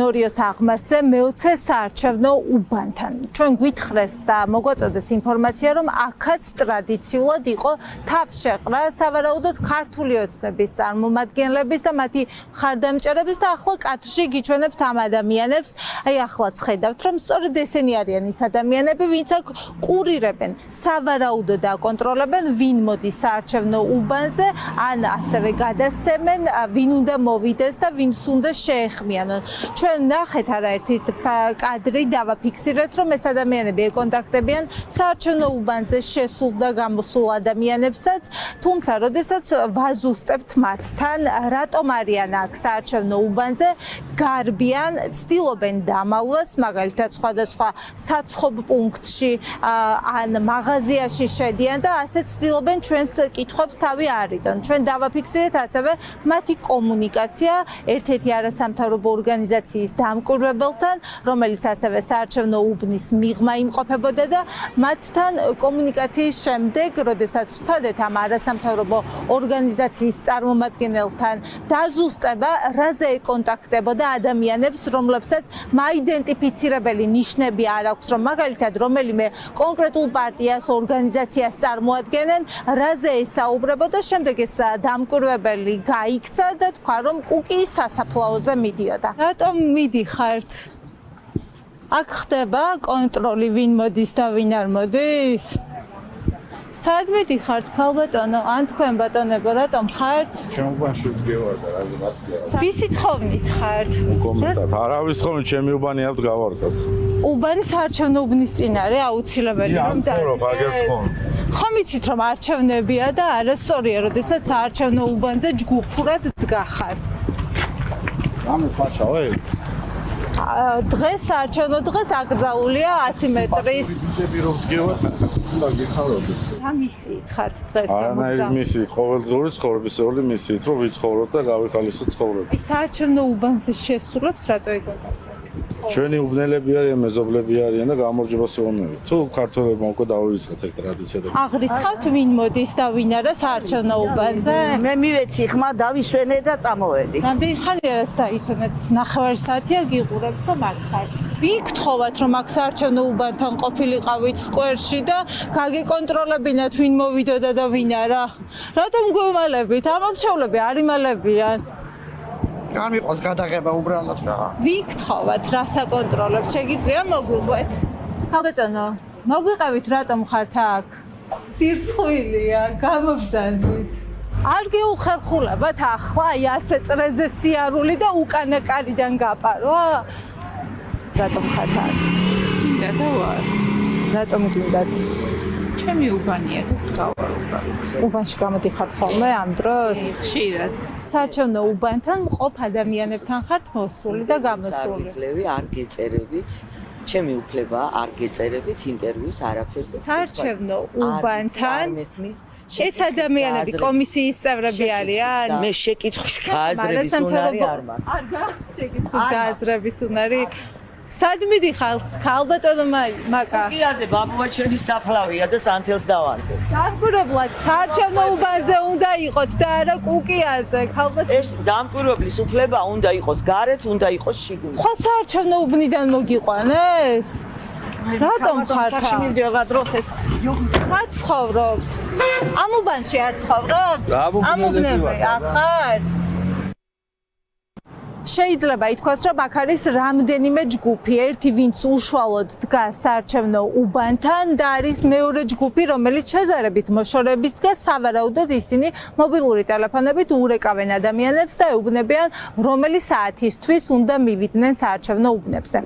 ნორიოს აღმართზე მეოცე საარჩევნო უბანთან. ჩვენ გვითხრეს და მოგვაწოდეს ინფორმაცია, რომ აქაც ტრადიციულად იყო თავშეყრა სავარაუდოდ ქართული ოცნების წარმომადგენლების და მათი მხარდამჭერების და ახლა კადრში გიჩვენებთ ამ ადამიანებს. აი ახლაც ხედავთ, რომ სწორედ ესენი არიან ის ადამიანები, ვინც აქ კურირებენ, სავარაუდოდ აკონტროლებენ, ვინ მოდის საარჩევნო უბანზე, ან ასევე გადასცემენ, ვინ უნდა მოვიდეს და ვინც უნდა შეეხმიანონ. ჩვენ ნახეთ არაერთი კადრი დავაფიქსირეთ, რომ ეს ადამიანები ეკონტაქტებიან საარჩევნო უბანზე შესულ და გამოსულ ადამიანებსაც, თუმცა როდესაც ვაზუსტებთ მათთან, რატომ არიან აქ საარჩევნო უბანზე, გარბიან, ცდილობენ დამალვას, მაგალითად სხვადასხვა საცხობ პუნქტში ან მაღაზიაში შედიან და ასე ცდილობენ ჩვენს კითხვებს თავი არიდონ. ჩვენ დავაფიქსირეთ ასევე მათი კომუნიკაცია ერთ-ერთი არასამთავრობო ორგანიზაციის დამკვირვებელთან, რომელიც ასევე საარჩევნო უბნის მიღმა იმყოფებოდა და მათთან კომუნიკაციის შემდეგ, როდესაც ვცადეთ ამ არასამთავრობო ორგანიზაციის წარმომადგენელთან დაზუსტება, რაზე ეკონტაქტებოდა ადამიანებს, რომლებსაც მაიდენტიფიცირებელი ნიშნები არ აქვს, რომ მაგალითად რომელიმე კონკრეტულ პარტიას, ორგანიზაციას წარმოადგენენ, რაზე ესაუბრებოდა, შემდეგ ეს დამკვირვებელი გაიქცა და თქვა, რომ კუკი სასაფლაოზე მიდიოდა. რატომ მიდიხართ? აქ ხდება კონტროლი, ვინ მოდის და ვინ არ მოდის? სად მიდიხართ, ქალბატონო? ან თქვენ ბატონებო, რატომ ხართ? ჩემ უბანში ვდგევარ და რა გასწია. ვისით ხოვნით ხართ? კომენტარ. არავის ხოვნით, ჩემი უბანი აქვს გავარკვევ. უბანი საარჩევნო უბნის წინ არის აუცილებელი რომ ხომ იცით რომ არჩევნებია და არასწორია, როდესაც საარჩევნო უბანზე ჯგუფურად დგახართ. ამე ფაშავე. დღეს საარჩევნო დღეს აკრძალულია 100 მეტრის. ვიდები რომ ვდგევარ და გიხარობთ. რა მისიით ხართ დღეს არანაირი მისიით, ყოველდღიური ცხოვრებისეული მისიით, რომ ვიცხოვროთ და გავიხალისოთ ცხოვრება. საარჩევნო უბანზე შესულებს რატო ეკონტაქტებთ? ჩვენი უბნელები არიან, მეზობლები არიან და გამარჯვებას ვეუბნებით. თუ ქართველებმა უკვე დავივიწყეთ ეგ ტრადიცია და აღრიცხავთ ვინ მოდის და ვინ არა საარჩევნო უბანზე? მე მივეცი ხმა დავისვენე და წამოვედი. რამდენი ხანია რაც დაისვენეთ? 9 საათია გიყურებთ რომ აქ ხართ. ვინ გთხოვათ რომ აქ საარჩევნო უბანთან ყოფილიყავით სკვერში და გაგეკონტროლებინათ ვინ მოვიდოდა და ვინ არა? რატომ გვემალებით? ამორჩევლები არ იმალებიან. არ მიყავს გადაღება უბრალოდ რა. ვინ გთხოვათ რა საკონტროლებთ? შეგიძლია მოგვიყვეთ? ქალბატონო, მოგვიყევით რატომ ხართ აქ? ძირცხვილია, გამოგძანდით. არ გეუხერხულებათ ახლა აი ასე წრეზე სიარული და უკანა კარიდან გაპარვა? რატომ ხართ აქ? მინდა და ვარ. რატომ გინდათ? ჩემი უბანია და ვწავარ უბრალოდ. უბანში გამოდიხართ ხოლმე ამ დროს? ხშირად. საარჩევნო უბანთან მყოფ ადამიანებთან ხართ მოსული და გამოსული. წლები არ გეწერებით. ჩემი უფლება არ გეწერებით ინტერვიუს არაფერს. საარჩევნო უბანთან ეს ადამიანები კომისიის წევრები არიან? მე შეკითხვის გააზრების უნარი არ მაქვს. არ გააქვს შეკითხვის გააზრების უნარი? სად მიდიხართ, ქალბატონო მაკა? კიაზე ბაბუაჩემი საფლავია და სანთელს დავანთებ. დამკვირვებლად საარჩევნო უბანზე უნდა იყოთ და არა კუკიაზე, ქალბატონო. ეს დამკვირვებლის უფლება უნდა იყოს გარეთ, უნდა იყოს შიგნით. ხო საარჩევნო უბნიდან მოგიყვანეს? რატომ ხართ? მივდივარ დროს ეს სად ცხოვრობთ? ამ უბანში არ ცხოვრობთ? ამ უბნები არ ხართ? შეიძლება ითქვას, რომ აქ არის რამდენიმე ჯგუფი, ერთი ვინც უშუალოდ დგას საარჩევნო უბანთან და არის მეორე ჯგუფი, რომელიც შედარებით მოშორებით დგას, სავარაუდოდ ისინი მობილური ტელეფონებით ურეკავენ ადამიანებს და ეუბნებიან, რომელი საათისთვის უნდა მივიდნენ საარჩევნო უბნებზე.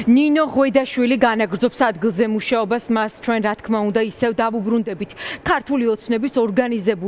ნინო ღვედაშვილი განაგრძობს ადგილზე მუშაობას, მას ჩვენ რა თქმა უნდა ისევ დავუბრუნდებით. ქართული ოცნების ორგანიზებული